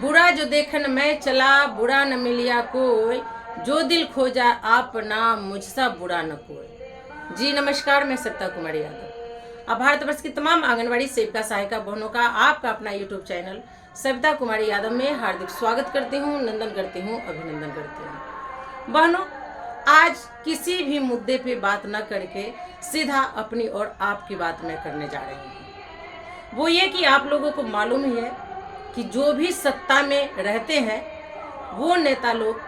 बुरा जो देखन मैं चला, बुरा न मिलिया कोई, जो दिल खोजा आप नाम मुझसा बुरा न कोई। जी नमस्कार, मैं सविता कुमारी यादव। अब भारतवर्ष की तमाम आंगनवाड़ी सेविका सहायिका बहनों का आपका अपना यूट्यूब चैनल सविता कुमारी यादव में हार्दिक स्वागत करती हूँ, नंदन करती हूँ, अभिनंदन करती हूँ। बहनों, आज किसी भी मुद्दे पे बात न करके सीधा अपनी और आपकी बात मैं करने जा रही हूँ। वो ये कि आप लोगों को मालूम ही है कि जो भी सत्ता में रहते हैं वो नेता लोग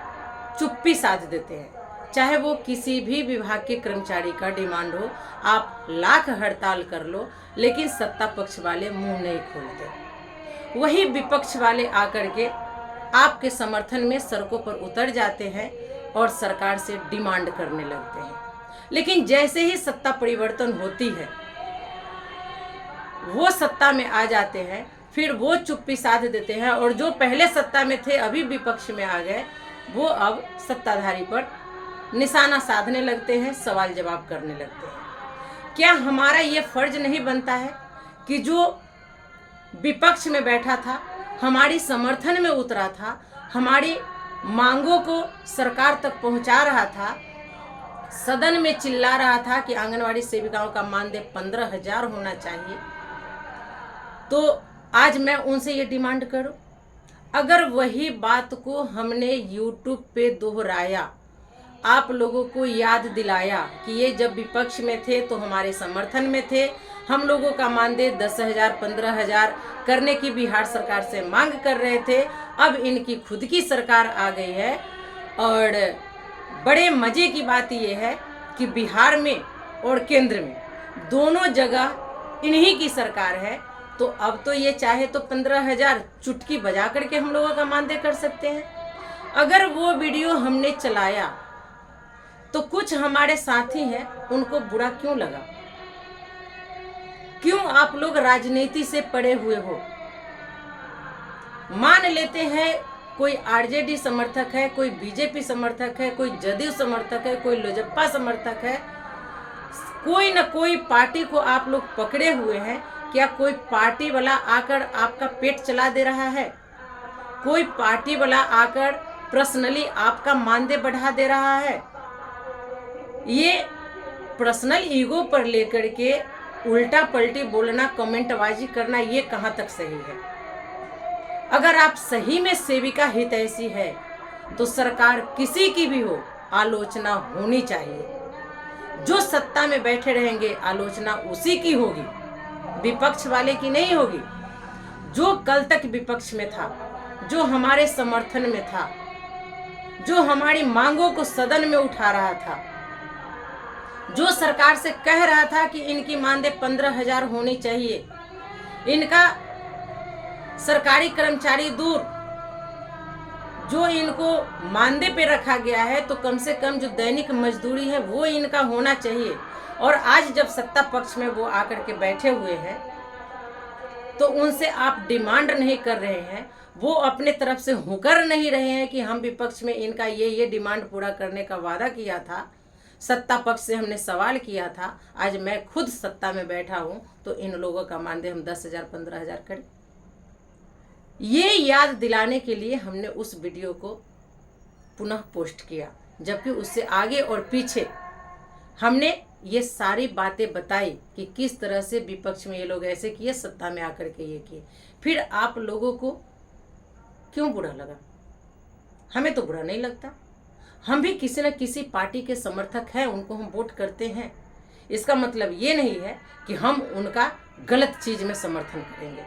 चुप्पी साध देते हैं। चाहे वो किसी भी विभाग के कर्मचारी का डिमांड हो, आप लाख हड़ताल कर लो, लेकिन सत्ता पक्ष वाले मुंह नहीं खोलते। वही विपक्ष वाले आकर के आपके समर्थन में सड़कों पर उतर जाते हैं और सरकार से डिमांड करने लगते हैं। लेकिन जैसे ही सत्ता परिवर्तन होती है, वो सत्ता में आ जाते हैं, फिर वो चुप्पी साध देते हैं और जो पहले सत्ता में थे अभी विपक्ष में आ गए, वो अब सत्ताधारी पर निशाना साधने लगते हैं, सवाल जवाब करने लगते हैं। क्या हमारा ये फर्ज नहीं बनता है कि जो विपक्ष में बैठा था, हमारी समर्थन में उतरा था, हमारी मांगों को सरकार तक पहुंचा रहा था, सदन में चिल्ला रहा था कि आंगनवाड़ी सेविकाओं का मानदेय 15,000 होना चाहिए, तो आज मैं उनसे ये डिमांड करूं? अगर वही बात को हमने यूट्यूब पे दोहराया, आप लोगों को याद दिलाया कि ये जब विपक्ष में थे तो हमारे समर्थन में थे, हम लोगों का मानदेय 10,000 15,000 करने की बिहार सरकार से मांग कर रहे थे, अब इनकी खुद की सरकार आ गई है और बड़े मजे की बात ये है कि बिहार में और केंद्र में दोनों जगह इन्हीं की सरकार है। तो अब तो ये चाहे तो 15,000 चुटकी बजा करके हम लोगों का मानदेय कर सकते हैं। अगर वो वीडियो हमने चलाया तो कुछ हमारे साथी हैं, उनको बुरा क्यों लगा? क्यों आप लोग राजनीति से पड़े हुए हो? मान लेते हैं कोई आरजेडी समर्थक है, कोई बीजेपी समर्थक है, कोई जदयू समर्थक है, कोई लोजपा समर्थक है, कोई न कोई पार्टी को आप लोग पकड़े हुए हैं। क्या कोई पार्टी वाला आकर आपका पेट चला दे रहा है? कोई पार्टी वाला आकर पर्सनली आपका मानदेय बढ़ा दे रहा है? ये पर्सनल ईगो पर लेकर के उल्टा पलटी बोलना, कमेंटबाजी करना, ये कहाँ तक सही है? अगर आप सही में सेविका हितैषी है तो सरकार किसी की भी हो, आलोचना होनी चाहिए। जो सत्ता में बैठे रहेंगे आलोचना उसी की होगी, विपक्ष वाले की नहीं होगी। जो कल तक विपक्ष में था, जो हमारे समर्थन में था, जो हमारी मांगों को सदन में उठा रहा था, जो सरकार से कह रहा था कि इनकी मानदेय 15,000 होनी चाहिए, इनका सरकारी कर्मचारी दूर, जो इनको मानदेय पे रखा गया है, तो कम से कम जो दैनिक मजदूरी है वो इनका होना चाहिए। और आज जब सत्ता पक्ष में वो आकर के बैठे हुए हैं तो उनसे आप डिमांड नहीं कर रहे हैं, वो अपने तरफ से हुकर नहीं रहे हैं कि हम विपक्ष में इनका ये डिमांड पूरा करने का वादा किया था, सत्ता पक्ष से हमने सवाल किया था, आज मैं खुद सत्ता में बैठा हूं तो इन लोगों का मानदेय हम 10,000 15,000 करें। ये याद दिलाने के लिए हमने उस वीडियो को पुनः पोस्ट किया, जबकि उससे आगे और पीछे हमने ये सारी बातें बताई कि किस तरह से विपक्ष में ये लोग ऐसे किए, सत्ता में आकर के ये किए। फिर आप लोगों को क्यों बुरा लगा? हमें तो बुरा नहीं लगता। हम भी किसी न किसी पार्टी के समर्थक हैं, उनको हम वोट करते हैं। इसका मतलब ये नहीं है कि हम उनका गलत चीज में समर्थन करेंगे।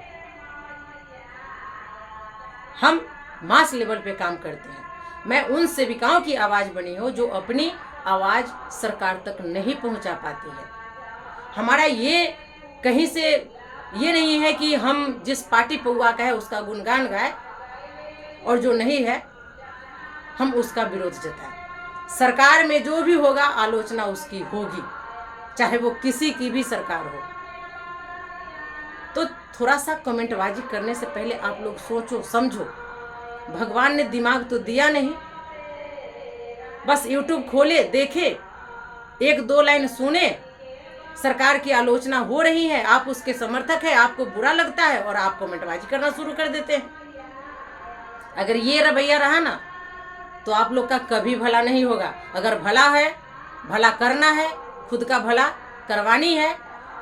हम मास लेवल पे काम करते हैं। मैं उन सेविकाओं की आवाज बनी हूँ जो अपनी आवाज सरकार तक नहीं पहुंचा पाती है। हमारा ये कहीं से ये नहीं है कि हम जिस पार्टी पौआ का है उसका गुणगान गाए और जो नहीं है हम उसका विरोध जताएं। सरकार में जो भी होगा आलोचना उसकी होगी, चाहे वो किसी की भी सरकार हो। तो थोड़ा सा कमेंटबाजी करने से पहले आप लोग सोचो समझो। भगवान ने दिमाग तो दिया नहीं, बस यूट्यूब खोले, देखे, 1-2 लाइन सुने, सरकार की आलोचना हो रही है, आप उसके समर्थक है, आपको बुरा लगता है और आप कमेंटबाजी करना शुरू कर देते हैं। अगर ये रवैया रहा ना तो आप लोग का कभी भला नहीं होगा। अगर भला है, भला करना है, खुद का भला करवानी है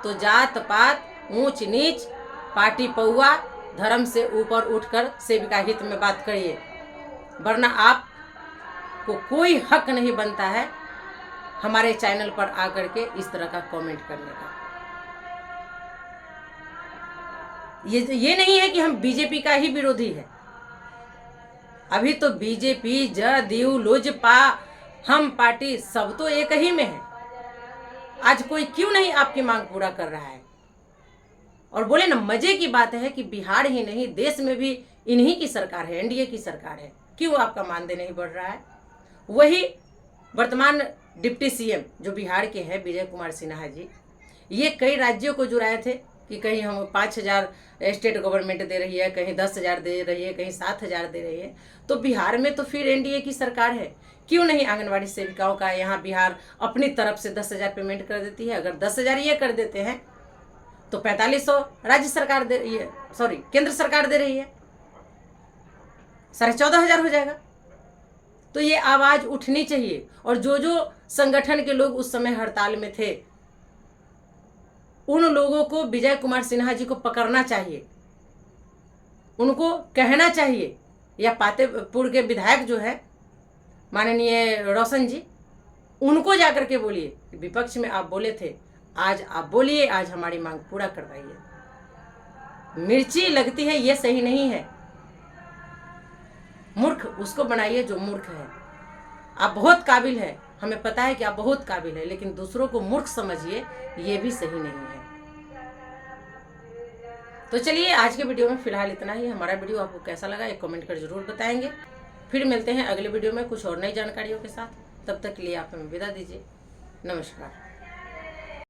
तो जात पात, ऊंच नीच, पार्टी पौआ, धर्म से ऊपर उठकर सेविका हित में बात करिए, वरना आप को कोई हक नहीं बनता है हमारे चैनल पर आकर के इस तरह का कमेंट करने का। ये नहीं है कि हम बीजेपी का ही विरोधी है। अभी तो बीजेपी, जदयू, लोजपा, हम पार्टी सब तो एक ही में है। आज कोई क्यों नहीं आपकी मांग पूरा कर रहा है? और बोले ना, मजे की बात है कि बिहार ही नहीं देश में भी इन्हीं की सरकार है, एनडीए की सरकार है। क्यों आपका मानदेय नहीं बढ़ रहा है? वही वर्तमान डिप्टी सीएम जो बिहार के हैं, विजय कुमार सिन्हा जी, ये कई राज्यों को जुड़ाए थे कि कहीं हम 5,000 स्टेट गवर्नमेंट दे रही है, कहीं 10,000 दे रही है, कहीं 7,000 दे रही है। तो बिहार में तो फिर एनडीए की सरकार है, क्यों नहीं आंगनबाड़ी सेविकाओं का यहाँ बिहार अपनी तरफ से 10,000 पेमेंट कर देती है? अगर 10,000 ये कर देते हैं तो 4,500 राज्य सरकार दे रही है, सॉरी केंद्र सरकार दे रही है, 14,500 हो जाएगा। तो ये आवाज उठनी चाहिए। और जो जो संगठन के लोग उस समय हड़ताल में थे, उन लोगों को विजय कुमार सिन्हा जी को पकड़ना चाहिए, उनको कहना चाहिए, या पातेपुर के विधायक जो है माननीय रोशन जी, उनको जाकर के बोलिए, विपक्ष में आप बोले थे, आज आप बोलिए, आज हमारी मांग पूरा करवाइए। मिर्ची लगती है ये सही नहीं है। मूर्ख उसको बनाइए जो मूर्ख है। आप बहुत काबिल है, हमें पता है कि आप बहुत काबिल है, लेकिन दूसरों को मूर्ख समझिए, ये भी सही नहीं है। तो चलिए आज के वीडियो में फिलहाल इतना ही। हमारा वीडियो आपको कैसा लगा एक कमेंट कर जरूर बताएंगे। फिर मिलते हैं अगले वीडियो में कुछ और नई जानकारियों के साथ। तब तक के लिए आप हमें विदा दीजिए। नमस्कार।